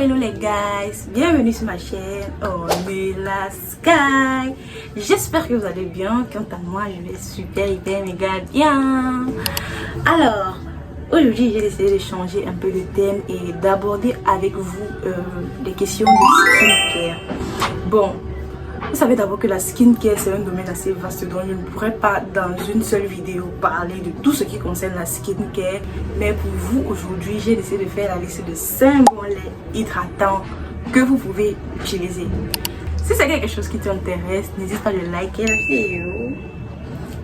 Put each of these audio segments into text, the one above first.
Hello les guys, bienvenue sur ma chaîne Ornella Sky. J'espère que vous allez bien. Quant à moi, je vais super hyper méga bien. Alors, aujourd'hui j'ai décidé de changer un peu de thème et d'aborder avec vous des questions de skincare. Bon, vous savez d'abord que la skincare c'est un domaine assez vaste dont je ne pourrais pas dans une seule vidéo parler de tout ce qui concerne la skincare. Mais pour vous aujourd'hui, j'ai décidé de faire la liste de 5 bons laits hydratants que vous pouvez utiliser. Si c'est quelque chose qui t'intéresse, n'hésite pas à liker la vidéo.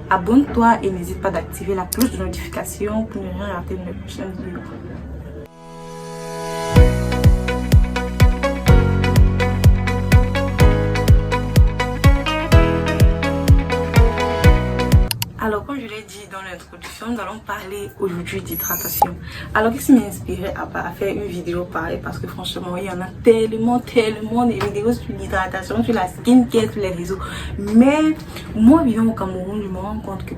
Abonne-toi et n'hésite pas d'activer la cloche de notification pour ne rien rater de mes prochaines vidéos. Alors, comme je l'ai dit dans l'introduction, nous allons parler aujourd'hui d'hydratation. Alors, qu'est-ce qui m'a inspiré à faire une vidéo pareille? Parce que franchement, il y en a tellement des vidéos sur l'hydratation, sur la skincare, sur les réseaux. Mais moi, vivant au Cameroun, je me rends compte que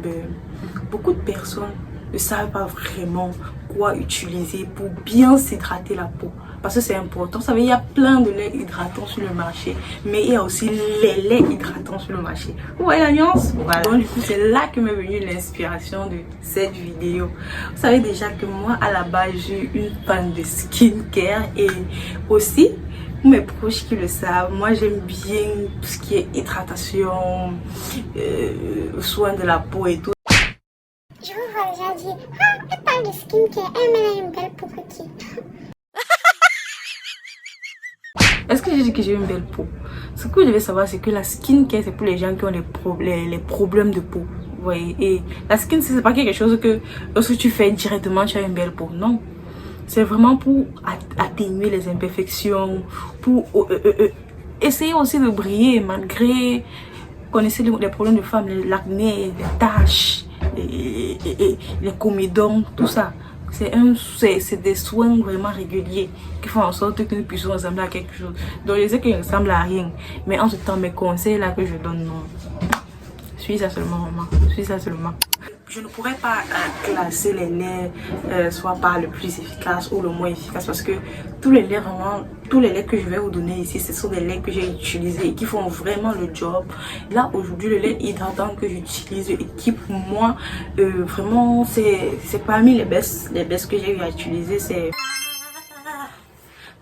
beaucoup de personnes ne savent pas vraiment quoi utiliser pour bien s'hydrater la peau. Parce que c'est important. Vous savez, il y a plein de laits hydratants sur le marché. Mais il y a aussi les laits hydratants sur le marché. Vous voyez la nuance? Voilà. Donc du coup, c'est là que m'est venue l'inspiration de cette vidéo. Vous savez déjà que moi, à la base, j'ai une fan de skincare. Et aussi, pour mes proches qui le savent, moi j'aime bien tout ce qui est hydratation, soin de la peau et tout. Je vous vois déjà dire, ah, elle parle de skincare, elle a une belle peau petite. Est-ce que j'ai dit que j'ai une belle peau? Ce que je devais savoir, c'est que la skincare, c'est pour les gens qui ont les problèmes de peau. Vous voyez? Et la skincare, c'est pas quelque chose que lorsque tu fais directement, tu as une belle peau. Non. C'est vraiment pour atténuer les imperfections, pour essayer aussi de briller malgré, vous connaissez les problèmes de femmes, l'acné, les taches, les comédons, tout ça. C'est des soins vraiment réguliers qui font en sorte que nous puissions ressembler à quelque chose. Donc je sais qu'il ne ressemble à rien. Mais en ce temps, mes conseils là que je donne, non. Suis ça seulement, maman. Suis ça seulement. Je ne pourrais pas classer les laits soit par le plus efficace ou le moins efficace parce que tous les laits que je vais vous donner ici, ce sont des laits que j'ai utilisés et qui font vraiment le job. Là aujourd'hui, le lait hydratant que j'utilise et qui pour moi vraiment c'est parmi les best que j'ai eu à utiliser. C'est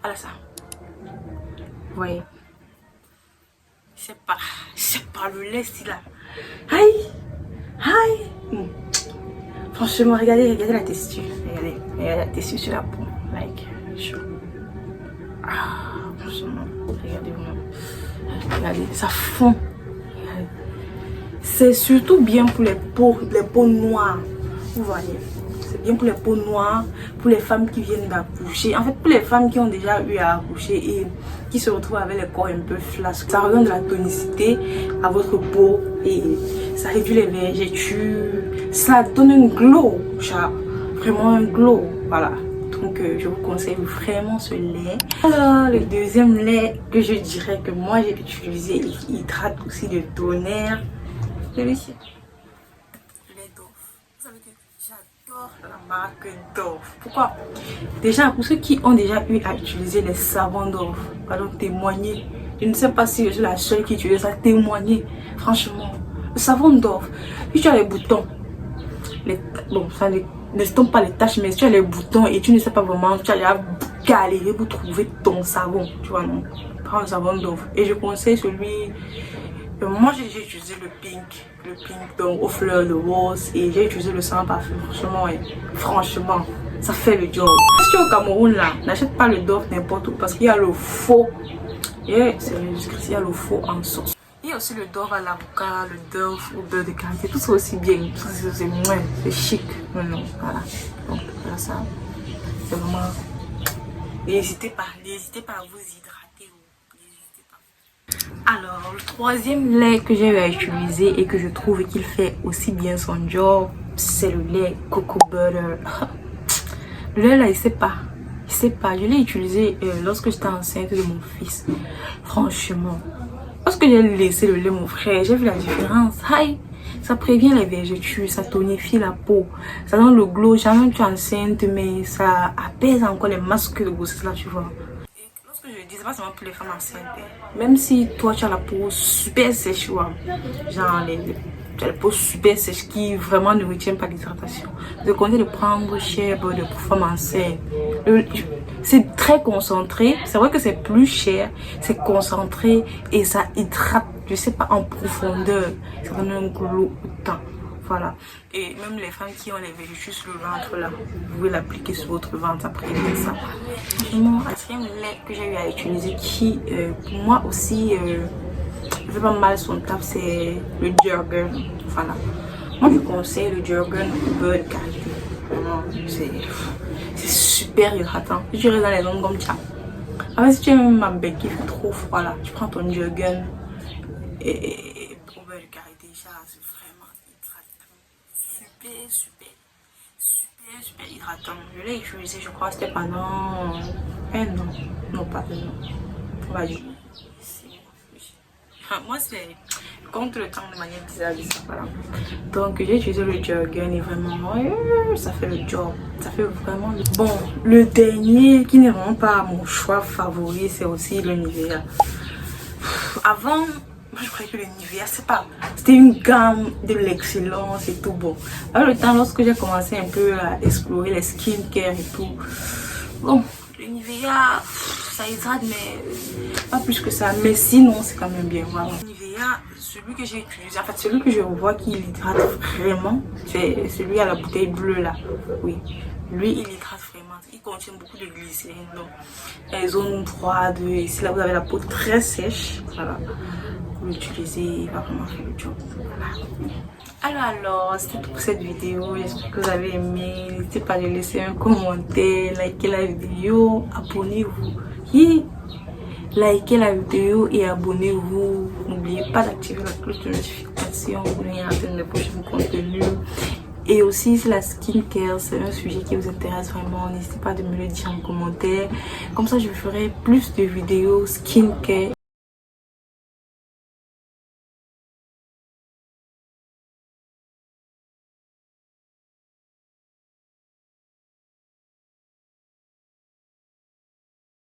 voilà ça. Vous voyez, c'est pas le lait c'est là. Aïe. Franchement, regardez la texture. Regardez la texture sur la peau. Like, chaud. Franchement, regardez vraiment. Regardez, ça fond. C'est surtout bien pour les peaux noires. Vous voyez. C'est bien pour les peaux noires, pour les femmes qui viennent d'accoucher. En fait, pour les femmes qui ont déjà eu à accoucher et qui se retrouvent avec le corps un peu flasque. Ça redonne de la tonicité à votre peau et ça réduit les vergetures. Ça donne un glow, vraiment un glow. Voilà. Donc, je vous conseille vraiment ce lait. Alors, le deuxième lait que je dirais que moi j'ai utilisé et qui hydrate aussi de tonnerre, celui-ci. J'adore la marque Dove. Pourquoi? Déjà, pour ceux qui ont déjà eu à utiliser les savons Dove, pardon, témoigner. Je ne sais pas si je suis la seule qui utilise ça, témoigner. Franchement, le savon Dove, si tu as les boutons, bon, ça n'estompe pas les taches, mais si tu as les boutons et tu ne sais pas vraiment, tu as galéré pour trouver ton savon, tu vois, non? Prends le savon Dove. Et je conseille celui. Moi j'ai utilisé le pink donc aux fleurs de rose et j'ai utilisé le sans parfum. Franchement, ça fait le job. Si tu es au Cameroun là, n'achète pas le Dove n'importe où parce qu'il y a le faux. C'est il y a le faux en sauce. Il y a aussi le Dove à l'avocat, le Dove au beurre de karité, tout ça aussi bien. C'est moins, c'est chic. Non, voilà. Donc voilà ça. C'est vraiment. N'hésitez pas à vous hydrater. Alors, le troisième lait que j'ai eu à utiliser et que je trouve qu'il fait aussi bien son job, c'est le lait Coco Butter. Le lait là, il sait pas. Je l'ai utilisé lorsque j'étais enceinte de mon fils. Franchement, lorsque j'ai laissé le lait mon frère, j'ai vu la différence. Ça prévient les vergetures, ça tonifie la peau, ça donne le glow. Jamais tu es enceinte, mais ça apaise encore les masques de grossesse là, tu vois. que je dis, c'est pas seulement pour les femmes enceintes. Même si toi tu as la peau super sèche, ouais. Genre tu as la peau super sèche qui vraiment ne retient pas l'hydratation. Je conseille de prendre Shea Butter pour femmes enceintes. C'est très concentré. C'est vrai que c'est plus cher. C'est concentré et ça hydrate. Je sais pas, en profondeur. Ça donne un glow autant. Voilà. Et même les femmes qui ont les verrues sur le ventre là, vous pouvez l'appliquer sur votre ventre après ça. Franchement, un crème lait que j'ai eu à utiliser qui, pour moi aussi, fait pas mal son taf, c'est le Jergens. Voilà. Moi, je conseille le Jergens Bud Carité. Vraiment, c'est super hydratant. Si tu restes dans les zones comme ça. Après, si tu aimes ma bec qui fait trop froid là, tu prends ton Jergens et pour Bud Carité, ça, c'est vraiment hydratant. Super hydratant. Je l'ai utilisé, je crois, c'était pendant un an. Non, pas un an. On va dire. Moi, c'est contre le temps de manière bizarre. Voilà. Donc, j'ai utilisé le Jergens et vraiment, ça fait le job. Ça fait vraiment le... Bon, le dernier qui n'est vraiment pas mon choix favori, c'est aussi le Nivea. Avant, moi, je croyais que le Nivea, c'est pas... C'était une gamme de l'excellence et tout. Bon, avec le temps, lorsque j'ai commencé un peu à explorer les skincare et tout, bon, le Nivea, ça hydrate, mais pas plus que ça. Mais sinon, c'est quand même bien. Voilà. Le Nivea, celui que j'ai utilisé, en fait, celui que je vois qui hydrate vraiment, c'est celui à la bouteille bleue là. Oui, lui, il hydrate vraiment. Il contient beaucoup de glycérine. Donc, les zones froides, et si là vous avez la peau très sèche, voilà, vous l'utilisez, il va vraiment faire le job. Voilà. Alors, c'était tout pour cette vidéo. J'espère que vous avez aimé. N'hésitez pas à laisser un commentaire, liker la vidéo, abonnez-vous. Likez la vidéo et abonnez-vous. N'oubliez pas d'activer la cloche de notification pour ne rien rater de prochains contenus. Et aussi, si la skincare, c'est un sujet qui vous intéresse vraiment, n'hésitez pas à me le dire en commentaire. Comme ça, je ferai plus de vidéos skincare.